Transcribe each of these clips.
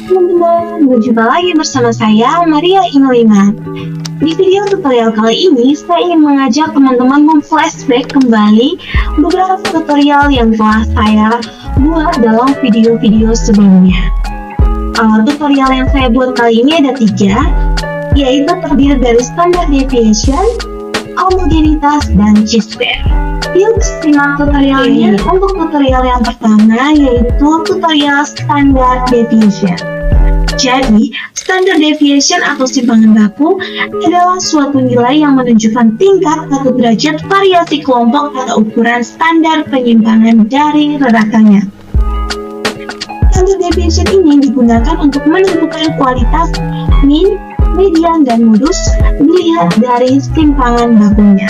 Teman-teman, berjumpa lagi bersama saya, Maria Inolima. Di video tutorial kali ini, saya ingin mengajak teman-teman memflashback kembali beberapa tutorial yang telah saya buat dalam video-video sebelumnya. Tutorial yang saya buat kali ini ada 3, yaitu terdiri dari standard deviation, homogenitas, dan chi-square. Yuk simak tutorialnya. Untuk tutorial yang pertama yaitu tutorial standard deviation. Jadi, standard deviation atau simpangan baku adalah suatu nilai yang menunjukkan tingkat atau derajat variasi kelompok atau ukuran standar penyimpangan dari rerakannya. Standard deviation ini digunakan untuk menentukan kualitas mean, median, dan modus dilihat dari simpangan bakunya.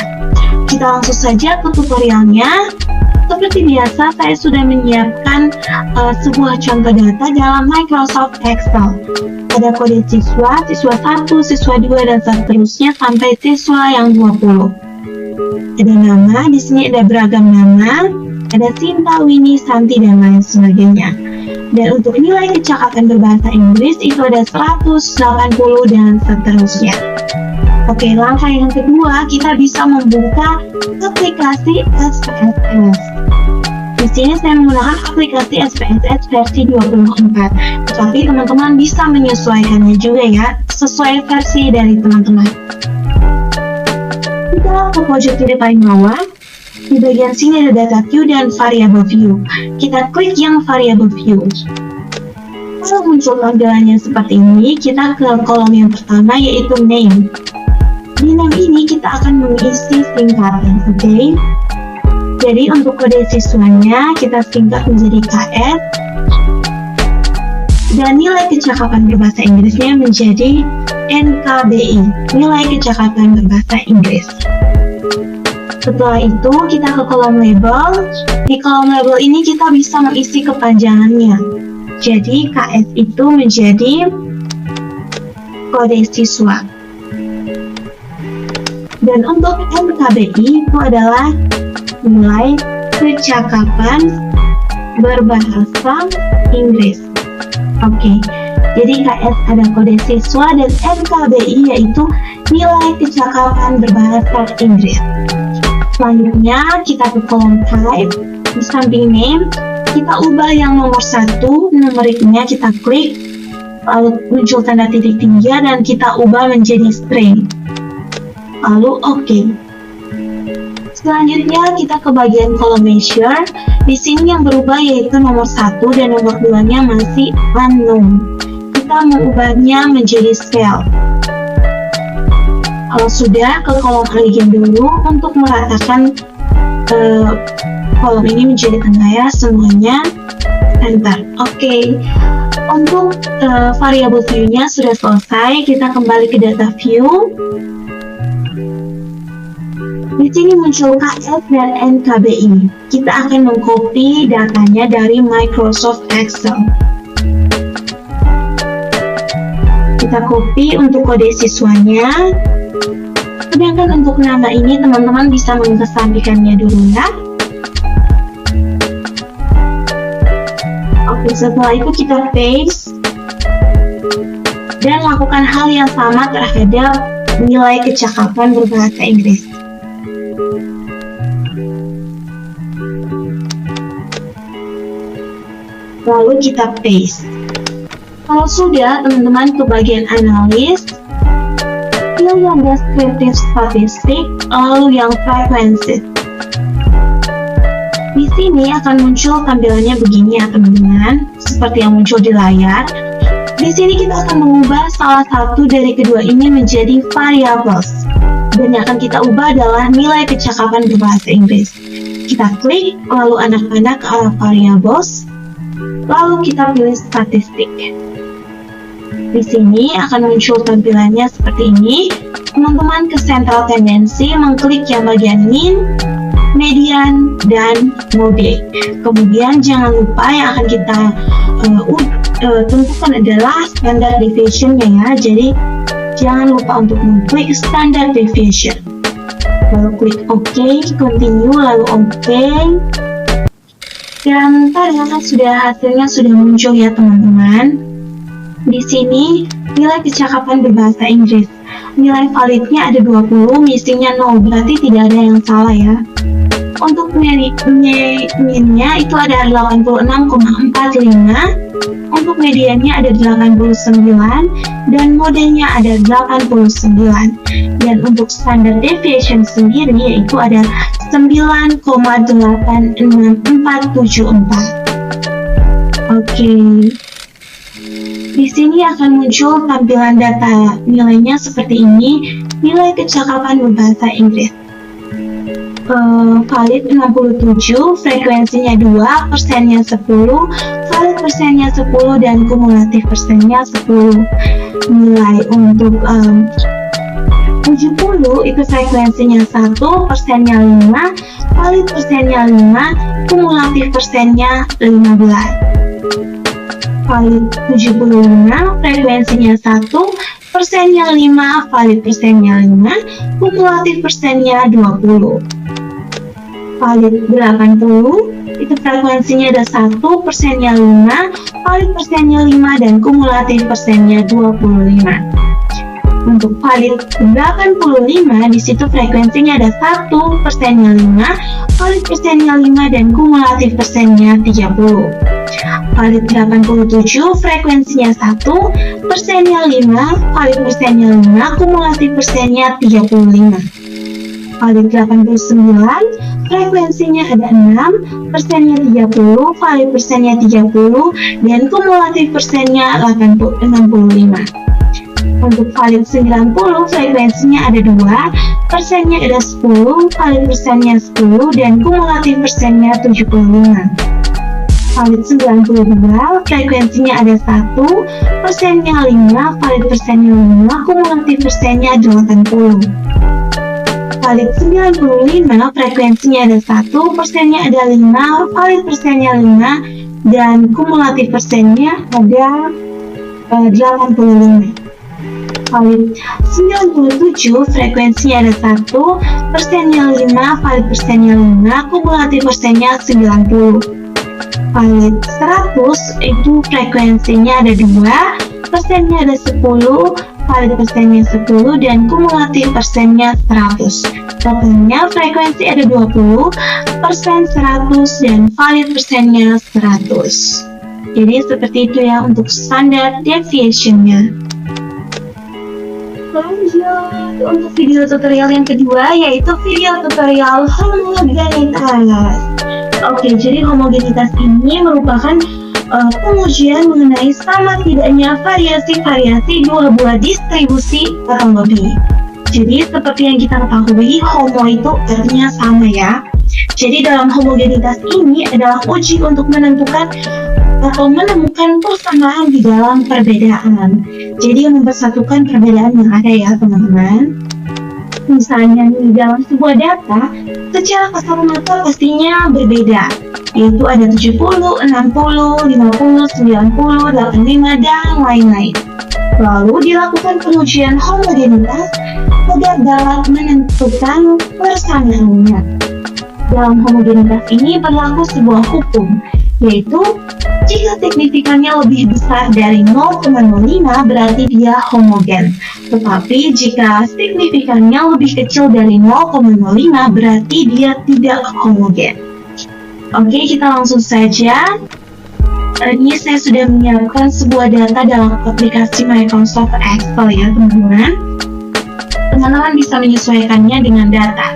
Kita langsung saja ke tutorialnya. Seperti biasa, saya sudah menyiapkan sebuah contoh data dalam Microsoft Excel. Ada kode siswa, siswa 1, siswa 2, dan seterusnya sampai siswa yang 20. Ada nama, di sini ada beragam nama, ada Sinta, Winnie, Santi, dan lain sebagainya. Dan untuk nilai kecakapan berbahasa Inggris itu ada 180 dan seterusnya. Oke, langkah yang kedua, kita bisa membuka aplikasi SPSS. Di sini saya menggunakan aplikasi SPSS versi 24, tetapi teman-teman bisa menyesuaikannya juga ya, sesuai versi dari teman-teman. Kita ke pojok kiri paling bawah, di bagian sini ada data view dan variable view. Kita klik yang variable view. Kalau muncul tampilannya seperti ini, kita ke kolom yang pertama yaitu name. Di name ini kita akan mengisi singkatan, oke? Jadi untuk kode siswanya kita singkat menjadi KS, dan nilai kecakapan berbahasa Inggrisnya menjadi NKBI, nilai kecakapan berbahasa Inggris. Setelah itu kita ke kolom label. Di kolom label ini kita bisa mengisi kepanjangannya. Jadi KS itu menjadi kode siswa. Dan untuk NKBI itu adalah nilai kecakapan berbahasa Inggris. Oke, jadi KS ada kode siswa dan NKBI yaitu nilai kecakapan berbahasa Inggris. Selanjutnya kita ke kolom type. Di samping name kita ubah yang nomor 1, numeriknya kita klik, lalu muncul tanda titik 3 dan kita ubah menjadi string. Lalu oke. Selanjutnya kita ke bagian kolom measure. Di sini yang berubah yaitu nomor 1 dan nomor 2-nya masih unknown. Kita mengubahnya menjadi scale. Kalau sudah, ke kolom align dulu untuk meratakan kolom ini menjadi tengah ya, semuanya enter. Oke. Untuk variable view-nya sudah selesai. Kita kembali ke data view. Di sini muncul KS dan NKBI. Kita akan mengcopy datanya dari Microsoft Excel. Kita copy untuk kode siswanya. Sedangkan untuk nama ini teman-teman bisa mengesampingkannya dulu ya. Oke, setelah itu kita paste dan lakukan hal yang sama terhadap nilai kecakapan berbahasa Inggris. Lalu kita paste. Kalau sudah, teman-teman ke bagian analis, pilih yang descriptive statistik, lalu yang frequency. Di sini akan muncul tampilannya begini ya teman-teman, seperti yang muncul di layar. Di sini kita akan mengubah salah satu dari kedua ini menjadi variables, dan yang akan kita ubah adalah nilai kecakapan berbahasa Inggris. Kita klik, lalu anak-anak ke arah variables, lalu kita pilih statistik. Di sini akan muncul tampilannya seperti ini. Teman-teman ke central tendency, mengklik yang bagian mean, median, dan mode. Kemudian jangan lupa yang akan kita tentukan adalah standard deviation-nya ya. Jadi jangan lupa untuk mengklik standard deviation. Lalu klik OK, continue, lalu OK. Dan tada, hasilnya sudah muncul ya teman-teman. Di sini nilai kecakapan berbahasa Inggris. Nilai validnya ada 20, missingnya 0, berarti tidak ada yang salah ya. Untuk minnya itu ada 86,45, untuk mediannya ada 89, dan modenya ada 89. Dan untuk standard deviation sendiri yaitu ada 9,86474. Oke. Di sini akan muncul tampilan data nilainya seperti ini. Nilai kecakapan berbahasa Inggris. Valid 67, frekuensinya 2, persennya 10, valid persennya 10, dan kumulatif persennya 10. Nilai untuk 70 itu frekuensinya 1, persennya 5, valid persennya 5, kumulatif persennya 15. Valid 75, frekuensinya 1, persennya 5, valid persennya 5, kumulatif persennya 20. Valid 80, itu frekuensinya ada 1, persennya 5, valid persennya 5, dan kumulatif persennya 25. Untuk valid 85, di situ frekuensinya ada 1, persennya 5, valid persennya 5, dan kumulatif persennya 30. Valid 87, frekuensinya 1, persennya 5, valid persennya 5, kumulatif persennya 35. Valid 89, frekuensinya ada 6, persennya 30, valid persennya 30, dan kumulatif persennya 65. Untuk valid 90, frekuensinya ada 2, persennya ada 10, valid persennya 10, dan kumulatif persennya 75. Valid 92, frekuensinya ada 1, persennya 5, valid persennya 5, kumulatif persennya 80. Valid 95, frekuensinya ada 1, persennya ada 5, valid persennya 5, dan kumulatif persennya ada 85. Valid 97, frekuensinya ada 1, persennya 5, valid persennya 5, kumulatif persennya 90. Valid 100, itu frekuensinya ada 2, persennya ada 10, valid persennya 10, dan kumulatif persennya 100. Totalnya frekuensi ada 20, persen 100, dan valid persennya 100. Jadi seperti itu ya untuk standard deviation-nya. Lanjut untuk video tutorial yang kedua, yaitu video tutorial homogenitas. Oke, jadi homogenitas ini merupakan pengujian mengenai sama tidaknya variasi-variasi dua buah distribusi atau lebih. Jadi seperti yang kita ketahui, homo itu artinya sama ya. Jadi dalam homogenitas ini adalah uji untuk menentukan atau menemukan persamaan di dalam perbedaan. Jadi mempersatukan perbedaan yang ada ya teman-teman. Misalnya di dalam sebuah data, secara kasat mata pastinya berbeda, yaitu ada 70, 60, 50, 90, 85, dan lain-lain. Lalu dilakukan pengujian homogenitas agar dapat menentukan persamaannya. Dalam homogenitas ini berlaku sebuah hukum, yaitu jika signifikannya lebih besar dari 0,05 berarti dia homogen. Tetapi jika signifikannya lebih kecil dari 0,05 berarti dia tidak homogen. Oke, kita langsung saja. Ini saya sudah menyiapkan sebuah data dalam aplikasi Microsoft Excel ya teman-teman. Teman-teman bisa menyesuaikannya dengan data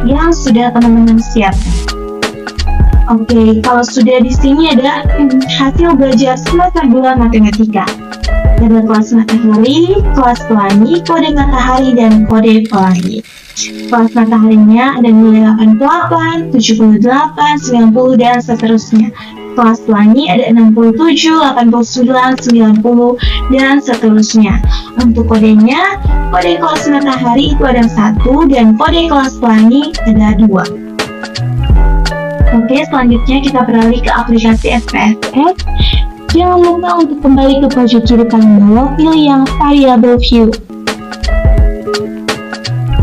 yang sudah teman-teman siapkan. Oke, kalau sudah di sini ada hasil belajar semester 2 matematika. Ada kelas matahari, kelas pelangi, kode matahari, dan kode pelangi. Kelas mataharinya ada nilai 88, 78, 90, dan seterusnya. Kelas pelangi ada 67, 89, 90, dan seterusnya. Untuk kodenya, kode kelas matahari itu ada 1, dan kode kelas pelangi ada 2. Oke, selanjutnya kita beralih ke aplikasi SPSS. Jangan lupa untuk kembali ke pojok kiri kanan bawah, pilih yang variable view.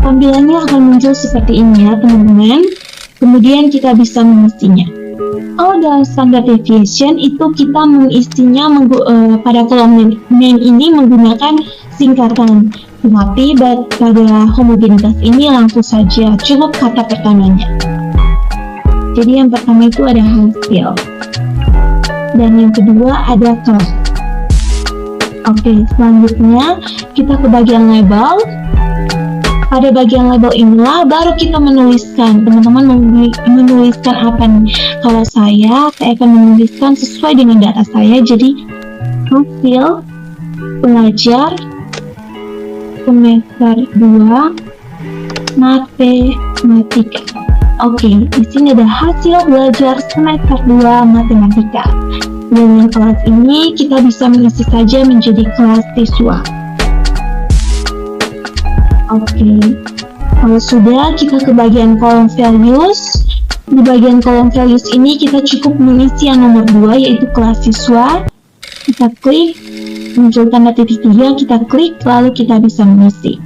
Tampilannya akan muncul seperti ini ya teman-teman. Kemudian kita bisa mengisinya. Kalau dalam standard deviation itu kita mengisinya pada kolom main ini menggunakan singkatan. Tetapi pada homogenitas ini langsung saja cukup kata pertamanya. Jadi yang pertama itu ada hasil. Dan yang kedua ada kelas. Oke, selanjutnya kita ke bagian label. Pada bagian label inilah baru kita menuliskan. Teman-teman menuliskan apa nih? Kalau saya akan menuliskan sesuai dengan data saya. Jadi hasil pelajar semester 2 matematika. Oke, di sini ada hasil belajar semester 2 matematika. Dengan kelas ini kita bisa mengisi saja menjadi kelas siswa. Oke, kalau sudah kita ke bagian kolom values. Di bagian kolom values ini kita cukup mengisi yang nomor 2 yaitu kelas siswa. Kita klik, muncul tanda titik 3, kita klik, lalu kita bisa mengisi.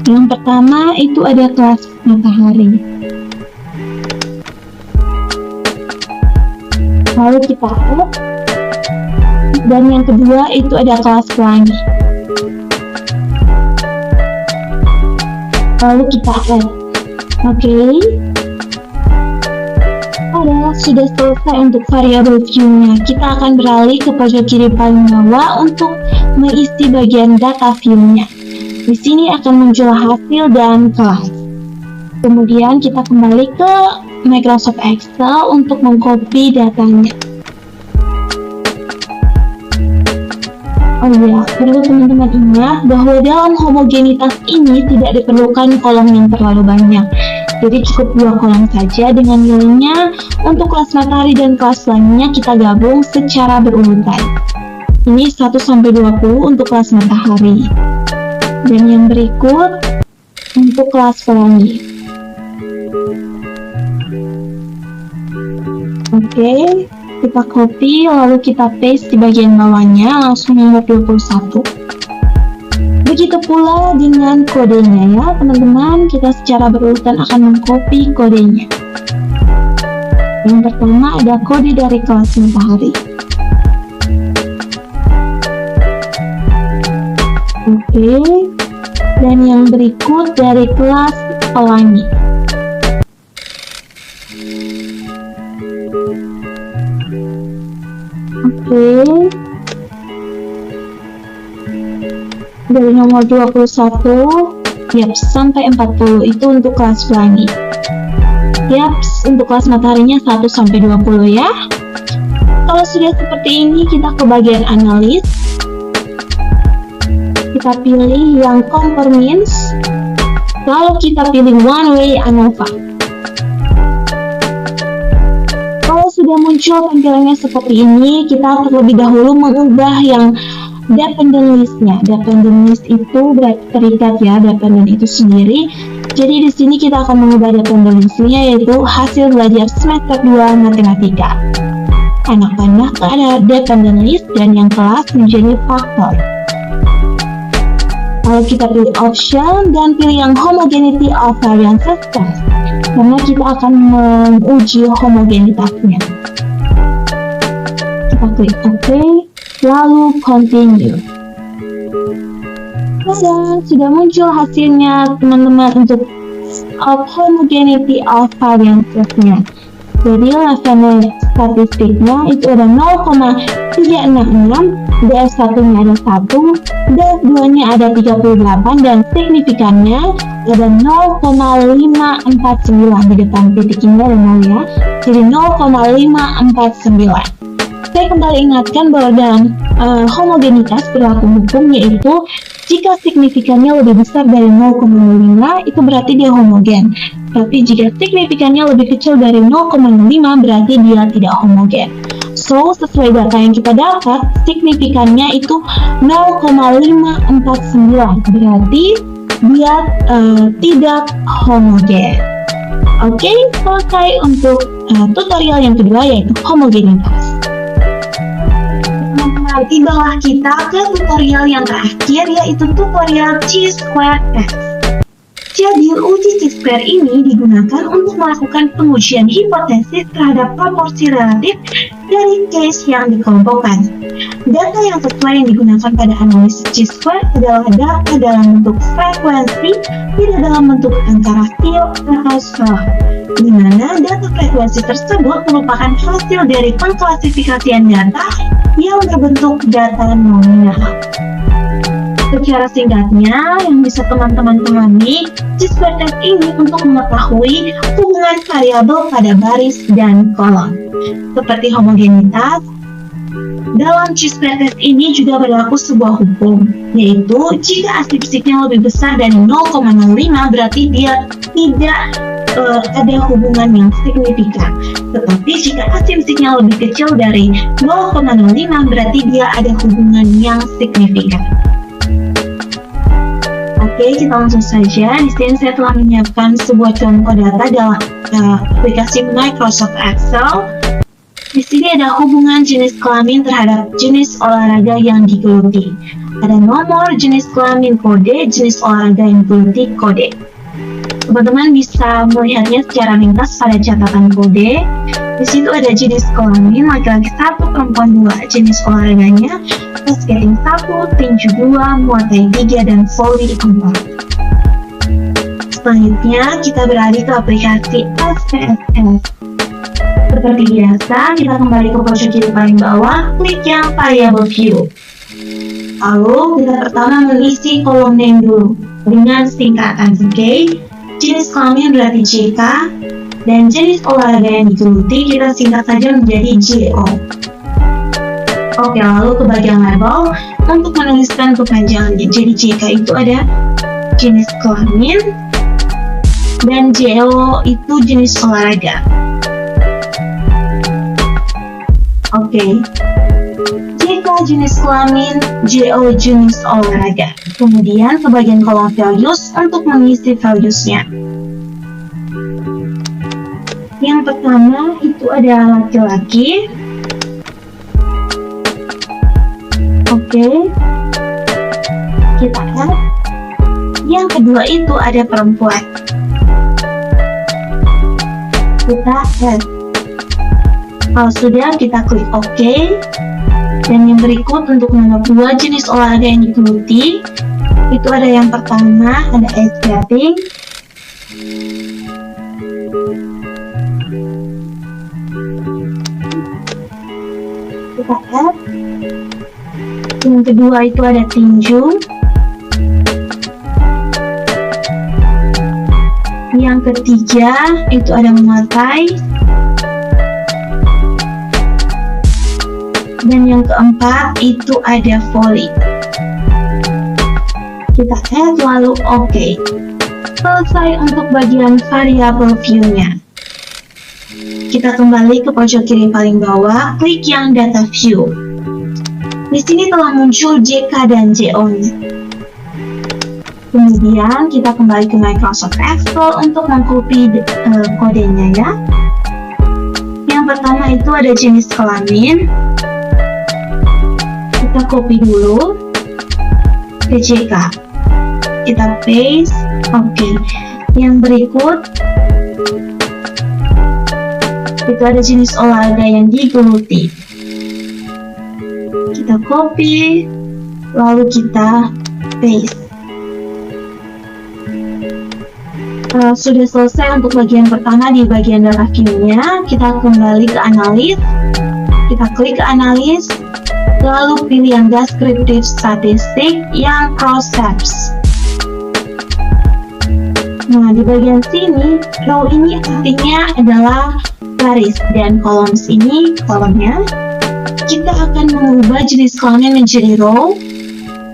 Yang pertama itu ada kelas matahari. Lalu kita add. Dan yang kedua itu ada kelas pelangi. Lalu kita add. Oke. Sudah selesai untuk variabel view-nya. Kita akan beralih ke pojok kiri paling bawah untuk mengisi bagian data view-nya. Di sini akan muncul hasil dan kelas. Kemudian kita kembali ke Microsoft Excel untuk mengcopy datanya. Oh iya, perlu teman-teman ingat bahwa dalam homogenitas ini tidak diperlukan kolom yang terlalu banyak. Jadi cukup 2 kolom saja dengan nilainya. Untuk kelas matahari dan kelas pelanginya kita gabung secara berurutan. Ini 1-20 untuk kelas matahari. Dan yang berikut untuk kelas pelangi. Oke, kita copy lalu kita paste di bagian bawahnya langsung nomor 21. Begitu pula dengan kodenya ya teman-teman, kita secara berurutan akan mengcopy kodenya. Yang pertama ada kode dari kelas matahari. Oke, dan yang berikut dari kelas pelangi. Oke, dari nomor 21 sampai 40 itu untuk kelas pelangi. Untuk kelas mataharinya 1-20 ya. Kalau sudah seperti ini kita ke bagian analis. Kita pilih yang conformance, lalu kita pilih one way ANOVA. Kalau sudah muncul tampilannya seperti ini, kita terlebih dahulu mengubah yang dependent list-nya. Dependent list itu berarti terikat ya, dependent itu sendiri. Jadi di sini kita akan mengubah dependent list-nya yaitu hasil belajar semester 2 matematika. Anak-anak ada dependent list dan yang kelas menjadi faktor. Kalau kita pilih option dan pilih yang homogeneity of variances test, karena kita akan menguji homogenitasnya. Kita klik OK, lalu continue. Dan sudah muncul hasilnya teman-teman untuk homogeneity of variances-nya. Jadi level statistiknya itu ada 0,366, DF1-nya ada 1, DF2-nya ada 38, dan signifikannya ada 0,549. Di depan titiknya ada 0 ya, jadi 0,549. Saya kembali ingatkan bahwa dalam homogenitas perilaku hukum yaitu jika signifikannya lebih besar dari 0,5 itu berarti dia homogen. Tapi jika signifikannya lebih kecil dari 0,5 berarti dia tidak homogen. So, sesuai data yang kita dapat, signifikannya itu 0,549. Berarti dia tidak homogen. Oke, selesai untuk tutorial yang kedua yaitu homogenitas. Di bawah kita ke tutorial yang terakhir yaitu tutorial chi-square test. Jadi, uji Chi-square ini digunakan untuk melakukan pengujian hipotesis terhadap proporsi relatif dari case yang dikelompokkan. Data yang sesuai yang digunakan pada analisis Chi-square adalah data dalam bentuk frekuensi, tidak dalam bentuk angka rasio atau skala, di mana data frekuensi tersebut merupakan hasil dari pengklasifikasian data yang berbentuk data nominal. Secara singkatnya, yang bisa teman-teman temani, Chi-square test ini untuk mengetahui hubungan variabel pada baris dan kolom. Seperti homogenitas, dalam Chi-square test ini juga berlaku sebuah hukum, yaitu jika asipsiknya lebih besar dari 0,05 berarti dia tidak ada hubungan yang signifikan. Tetapi jika asipsiknya lebih kecil dari 0,05 berarti dia ada hubungan yang signifikan. Oke, kita langsung saja. Di sini saya telah menyiapkan sebuah contoh data dalam aplikasi Microsoft Excel. Di sini ada hubungan jenis kelamin terhadap jenis olahraga yang digeluti. Ada nomor, jenis kelamin, kode, jenis olahraga yang digeluti, kode. Teman-teman bisa melihatnya secara ringkas pada catatan kode. Di situ ada jenis kelamin laki-laki 1, perempuan 2, jenis olahraganya skating 1, tinju 2, muay thai 3, dan volley 4. Selanjutnya kita beralih ke aplikasi SPSS. Seperti biasa, kita kembali ke pojok kiri paling bawah, klik yang variable view. Lalu kita pertama mengisi kolom name dulu dengan singkatan, oke? Jenis kelamin berarti JK, dan jenis olahraga yang digeluti kita singkat saja menjadi JO. Oke, lalu ke bagian label untuk menuliskan kepanjangannya. Jadi JK itu ada jenis kelamin dan JO itu jenis olahraga. Oke, JK jenis kelamin, JO jenis olahraga. Kemudian ke bagian kolom values untuk mengisi values-nya. Yang pertama itu ada laki-laki. Oke, kita add. Yang kedua itu ada perempuan. Kita add. Kalau sudah, kita klik OK. Dan yang berikut untuk nomor 2 jenis olahraga yang digeluti, itu ada yang pertama, ada ice skating. Kita add. Yang kedua itu ada tinju. Yang ketiga itu ada muay thai. Dan yang keempat itu ada volley. Kita add lalu OK. Selesai untuk bagian variable view-nya. Kita kembali ke pojok kiri paling bawah, klik yang data view. Di sini telah muncul JK dan JO-nya. Kemudian kita kembali ke Microsoft Excel untuk mengcopy kodenya ya. Yang pertama itu ada jenis kelamin. Kita copy dulu ke JK. Kita paste. Oke. Yang berikut itu ada jenis olahraga yang digeluti. Kita copy, lalu kita paste. Sudah selesai untuk bagian pertama di bagian data view-nya. Kita kembali ke analis. Kita klik ke analis, lalu pilih yang descriptive statistik yang cross tabs. Nah, di bagian sini, row ini artinya adalah baris dan kolom ini kolomnya. Kita akan mengubah jenis kelamin menjadi row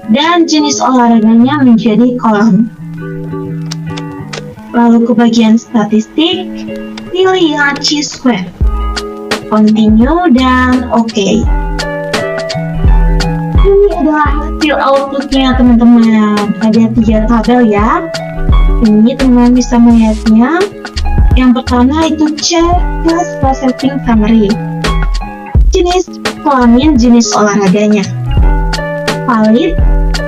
dan jenis olahraganya menjadi kolom. Lalu ke bagian statistik, pilih yang Chi-square, continue, dan OK. Ini adalah hasil outputnya teman-teman. Ada 3 tabel ya. Ini teman-teman bisa melihatnya. Yang pertama itu Class Processing Summary. Jenis kelamin, jenis olahraganya. Valid,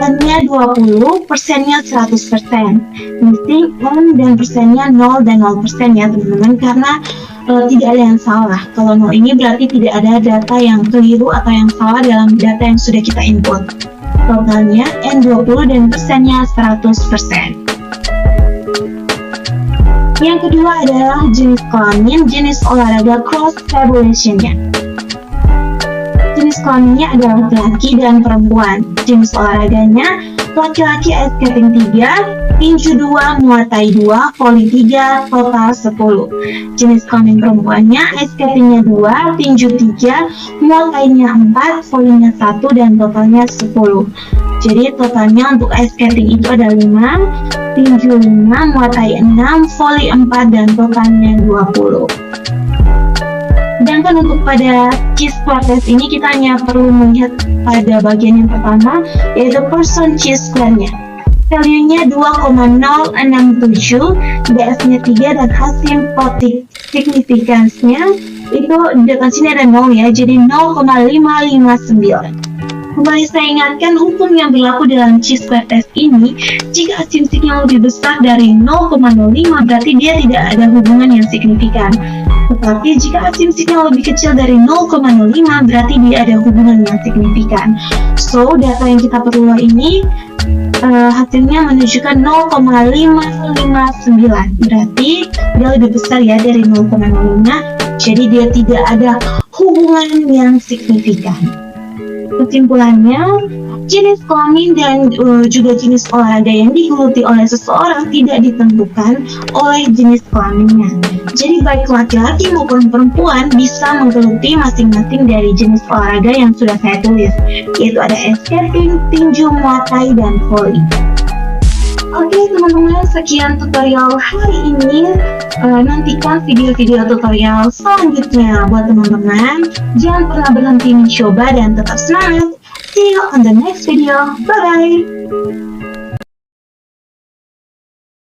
N-nya 20, persennya 100%. Mesti N dan persennya 0 dan 0% ya teman-teman, karena tidak ada yang salah. Kalau 0 ini berarti tidak ada data yang keliru atau yang salah dalam data yang sudah kita input. Totalnya N20 dan persennya 100%. Yang kedua adalah jenis kelamin, jenis olahraga cross tabulation-nya. Jenis kelaminnya adalah laki-laki dan perempuan. Jenis olahraganya laki-laki ice skating 3, tinju 2, muay thai 2, voli 3, total 10. Jenis kelamin perempuannya ice skatingnya 2, tinju 3, muay thai-nya 4, volinya 1, dan totalnya 10. Jadi totalnya untuk ice skating itu ada 5, tinju 5, muay thai 6, voli 4, dan totalnya 20. Sedangkan untuk pada cheese Pilates ini kita hanya perlu melihat pada bagian yang pertama, yaitu person cheese square-nya. Value-nya 2,067, DS-nya 3, dan hasil significance-nya itu di dekat sini ada 0 ya, jadi 0,559. Kembali saya ingatkan, hukum yang berlaku dalam cheese Pilates ini, jika asumsinya lebih besar dari 0,05 berarti dia tidak ada hubungan yang signifikan. Tetapi jika asumsinya lebih kecil dari 0,05 berarti dia ada hubungan yang signifikan. So, data yang kita peroleh ini hasilnya menunjukkan 0,559. Berarti dia lebih besar ya dari 0,05. Jadi dia tidak ada hubungan yang signifikan. Kesimpulannya, jenis kelamin dan juga jenis olahraga yang digeluti oleh seseorang tidak ditentukan oleh jenis kelaminnya. Jadi baik laki-laki maupun perempuan bisa menggeluti masing-masing dari jenis olahraga yang sudah saya tulis, yaitu ada ice skating, tinju, muay thai, dan voli. Oke teman-teman, sekian tutorial hari ini. Nantikan video-video tutorial selanjutnya buat teman-teman. Jangan pernah berhenti mencoba dan tetap semangat. See you on the next video. Bye-bye.